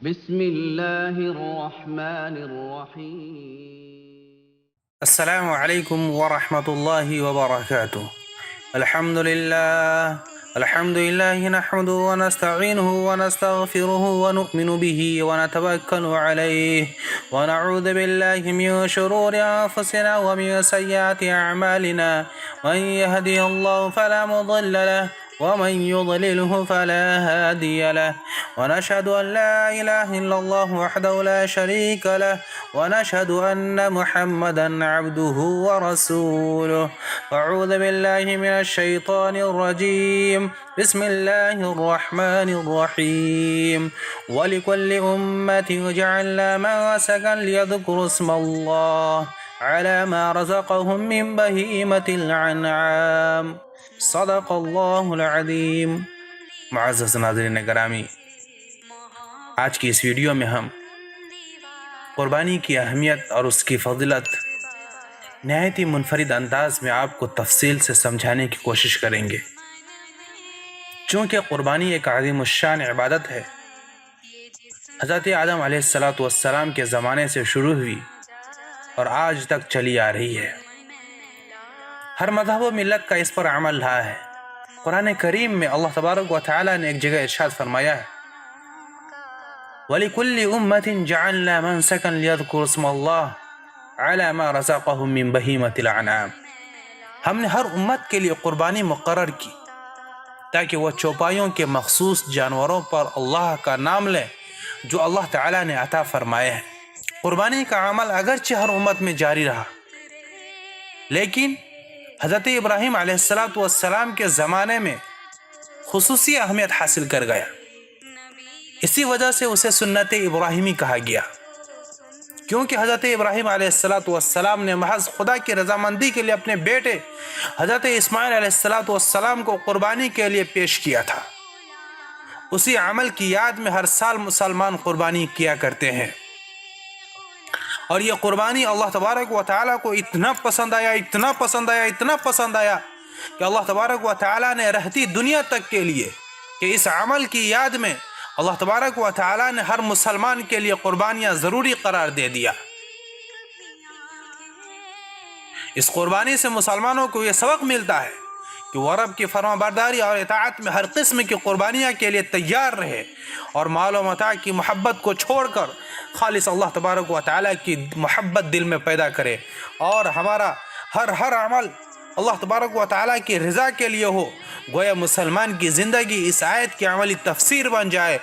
بسم الله الرحمن الرحيم. السلام عليكم ورحمة الله وبركاته. الحمد لله نحمده ونستعينه ونستغفره ونؤمن به ونتوكل عليه ونعوذ بالله من شرور أنفسنا ومن سيئات أعمالنا. من يهدي الله فلا مضل له ومن يضلله فلا هادي له، ونشهد أن لا إله إلا الله وحده لا شريك له، ونشهد أن محمدا عبده ورسوله. أعوذ بالله من الشيطان الرجيم. بسم الله الرحمن الرحيم. ولكل أمة جعلنا منسكا ليذكروا اسم الله على ما رزقهم من بهيمة الأنعام. صدق اللہ العظیم. معزز ناظرین گرامی، آج کی اس ویڈیو میں ہم قربانی کی اہمیت اور اس کی فضیلت نہایت ہی منفرد انداز میں آپ کو تفصیل سے سمجھانے کی کوشش کریں گے. چونکہ قربانی ایک عظیم الشان عبادت ہے، حضرت آدم علیہ السلام کے زمانے سے شروع ہوئی اور آج تک چلی آ رہی ہے. ہر مذہب و ملت کا اس پر عمل رہا ہے. قرآن کریم میں اللہ تبارک و تعالی نے ایک جگہ ارشاد فرمایا ہے، وَلِكُلِّ أُمَّةٍ جَعَلْنَا مَنْسَكًا لِيَذْكُرُوا اسْمَ اللَّهِ عَلَى مَا رَزَقَهُم مِّن بَهِيمَةِ الْأَنْعَامِ. ہم نے ہر امت کے لیے قربانی مقرر کی تاکہ وہ چوپایوں کے مخصوص جانوروں پر اللہ کا نام لیں جو اللہ تعالی نے عطا فرمائے ہیں. قربانی کا عمل اگرچہ ہر امت میں جاری رہا، لیکن حضرت ابراہیم علیہ السلام کے زمانے میں خصوصی اہمیت حاصل کر گیا. اسی وجہ سے اسے سنت ابراہیمی کہا گیا، کیونکہ حضرت ابراہیم علیہ السلام نے محض خدا کی رضامندی کے لیے اپنے بیٹے حضرت اسماعیل علیہ السلام کو قربانی کے لیے پیش کیا تھا. اسی عمل کی یاد میں ہر سال مسلمان قربانی کیا کرتے ہیں، اور یہ قربانی اللہ تبارک و تعالیٰ کو اتنا پسند آیا کہ اللہ تبارک و تعالیٰ نے رہتی دنیا تک کے لیے کہ اس عمل کی یاد میں اللہ تبارک و تعالیٰ نے ہر مسلمان کے لیے قربانیاں ضروری قرار دے دیا. اس قربانی سے مسلمانوں کو یہ سبق ملتا ہے کہ وہ رب کی فرما برداری اور اطاعت میں ہر قسم کی قربانیاں کے لیے تیار رہے، اور مال و متاع کی محبت کو چھوڑ کر خالص اللہ تبارک و تعالیٰ کی محبت دل میں پیدا کرے، اور ہمارا ہر عمل اللہ تبارک و تعالیٰ کی رضا کے لیے ہو. گویا مسلمان کی زندگی اس آیت کی عملی تفسیر بن جائے.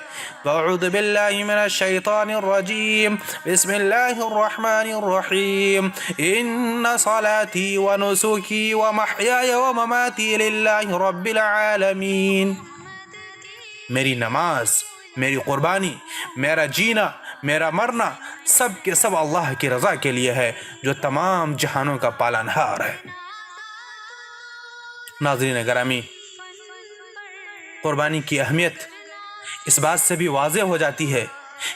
اعوذ باللہ من الشیطان الرجیم. بسم اللہ الرحمن الرحیم. ان صلاتی و نسکی و محیای و مماتی للہ رب العالمین. میری نماز، میری قربانی، میرا جینا، میرا مرنا سب کے سب اللہ کی رضا کے لیے ہے جو تمام جہانوں کا پالنہار ہے. ناظرین گرامی، قربانی کی اہمیت اس بات سے بھی واضح ہو جاتی ہے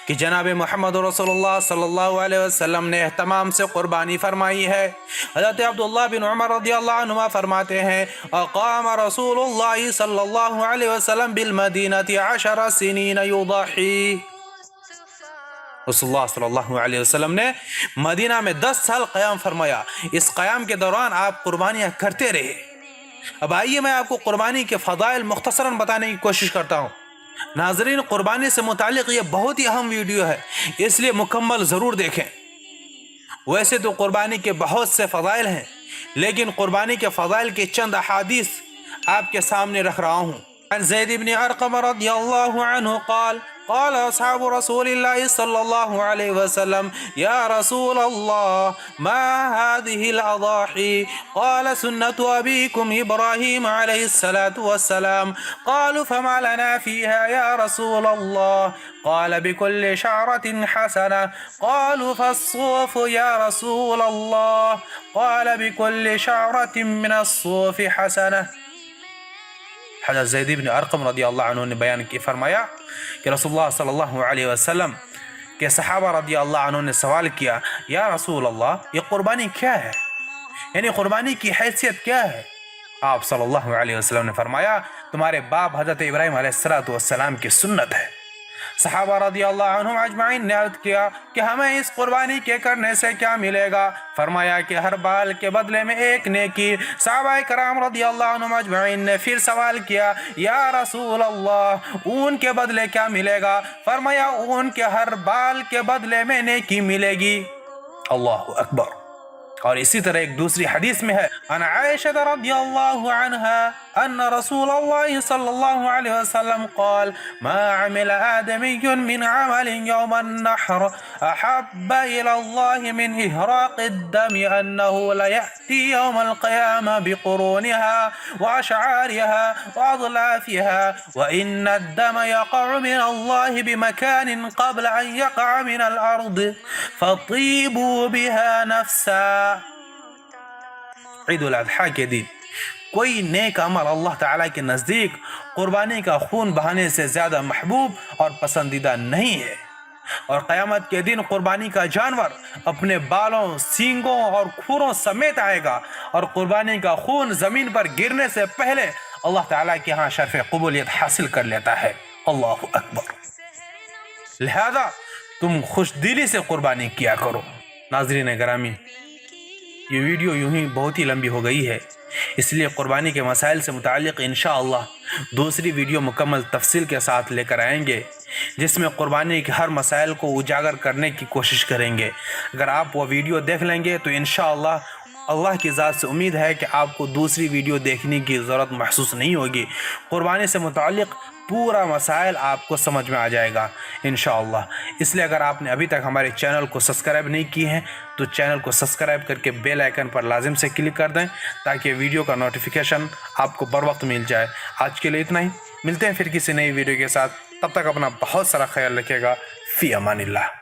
کہ جناب محمد رسول اللہ صلی اللہ علیہ وسلم نے اہتمام سے قربانی فرمائی ہے. حضرت عبداللہ بن عمر رضی اللہ عنہما فرماتے ہیں، اقام رسول اللہ صلی اللہ علیہ وسلم بالمدینہ 10 سنین یضحی. رسول اللہ صلی اللہ علیہ وسلم نے مدینہ میں 10 سال قیام فرمایا. اس قیام کے دوران آپ قربانیاں کرتے رہے. اب آئیے میں آپ کو قربانی کے فضائل مختصراً بتانے کی کوشش کرتا ہوں. ناظرین، قربانی سے متعلق یہ بہت ہی اہم ویڈیو ہے، اس لیے مکمل ضرور دیکھیں. ویسے تو قربانی کے بہت سے فضائل ہیں، لیکن قربانی کے فضائل کے چند احادیث آپ کے سامنے رکھ رہا ہوں. عن زید بن ارقم رضی اللہ عنہ قال قال اصحاب رسول اللہ صلی اللہ علیہ وسلم یا رسول اللہ ما هذه الاضاحی؟ قال سنت ابیکم ابراہیم علیہ السلام. قالوا فما لنا فيها يا رسول الله؟ قال بكل شعرة حسنة. قالوا فالصوف يا رسول الله؟ قال بكل شعرة من الصوف حسنة. حضرت زید بن ارقم رضی اللہ عنہ نے بیان کی فرمایا کہ رسول اللہ صلی اللہ علیہ وسلم کے صحابہ رضی اللہ عنہ نے سوال کیا، یا رسول اللہ یہ قربانی کیا ہے، یعنی قربانی کی حیثیت کیا ہے؟ آپ صلی اللہ علیہ وسلم نے فرمایا، تمہارے باپ حضرت ابراہیم علیہ السلام کی سنت ہے. صحابہ رضی اللہ عنہم اجمعین نے عرض کیا کہ ہمیں اس قربانی کے کرنے سے کیا ملے گا؟ فرمایا کہ ہر بال کے بدلے میں ایک نیکی۔ صحابہ کرام رضی اللہ عنہم اجمعین نے پھر سوال کیا یا رسول اللہ اون کے بدلے کیا ملے گا؟ فرمایا اون کے ہر بال کے بدلے میں نیکی ملے گی۔ اللہ اکبر۔ اور اسی طرح ایک دوسری حدیث میں ہے عن عائشہ رضی اللہ عنہا ان رسول اللہ صلی اللہ علیہ وسلم قال ما عمل آدمی من عمل يوم النحر احب الى الله من احراق الدم انه ليأتي يوم القيامة بقرونها واشعارها واضلافها وان الدم يقع من الله بمكان قبل ان يقع من الارض فطيبوا بها نفسا۔ عید الاضحیٰ کے دن کوئی نیک عمل اللہ تعالیٰ کے نزدیک قربانی کا خون بہانے سے زیادہ محبوب اور پسندیدہ نہیں ہے، اور قیامت کے دن قربانی کا جانور اپنے بالوں، سینگوں اور کھوروں سمیت آئے گا، اور قربانی کا خون زمین پر گرنے سے پہلے اللہ تعالیٰ کے ہاں شرف قبولیت حاصل کر لیتا ہے۔ اللہ اکبر۔ لہذا تم خوش دلی سے قربانی کیا کرو۔ ناظرین گرامی، یہ ویڈیو یوں ہی بہت ہی لمبی ہو گئی ہے، اس لیے قربانی کے مسائل سے متعلق انشاءاللہ دوسری ویڈیو مکمل تفصیل کے ساتھ لے کر آئیں گے، جس میں قربانی کے ہر مسائل کو اجاگر کرنے کی کوشش کریں گے۔ اگر آپ وہ ویڈیو دیکھ لیں گے تو انشاءاللہ اللہ کی ذات سے امید ہے کہ آپ کو دوسری ویڈیو دیکھنے کی ضرورت محسوس نہیں ہوگی۔ قربانی سے متعلق پورا مسائل آپ کو سمجھ میں آ جائے گا انشاءاللہ۔ اس لیے اگر آپ نے ابھی تک ہمارے چینل کو سبسکرائب نہیں کی ہیں تو چینل کو سبسکرائب کر کے بیل آئیکن پر لازم سے کلک کر دیں تاکہ ویڈیو کا نوٹیفیکیشن آپ کو بر وقت مل جائے۔ آج کے لیے اتنا ہی، ملتے ہیں پھر کسی نئی ویڈیو کے ساتھ، تب تک اپنا بہت سارا خیال رکھیے گا۔ فی امان اللہ۔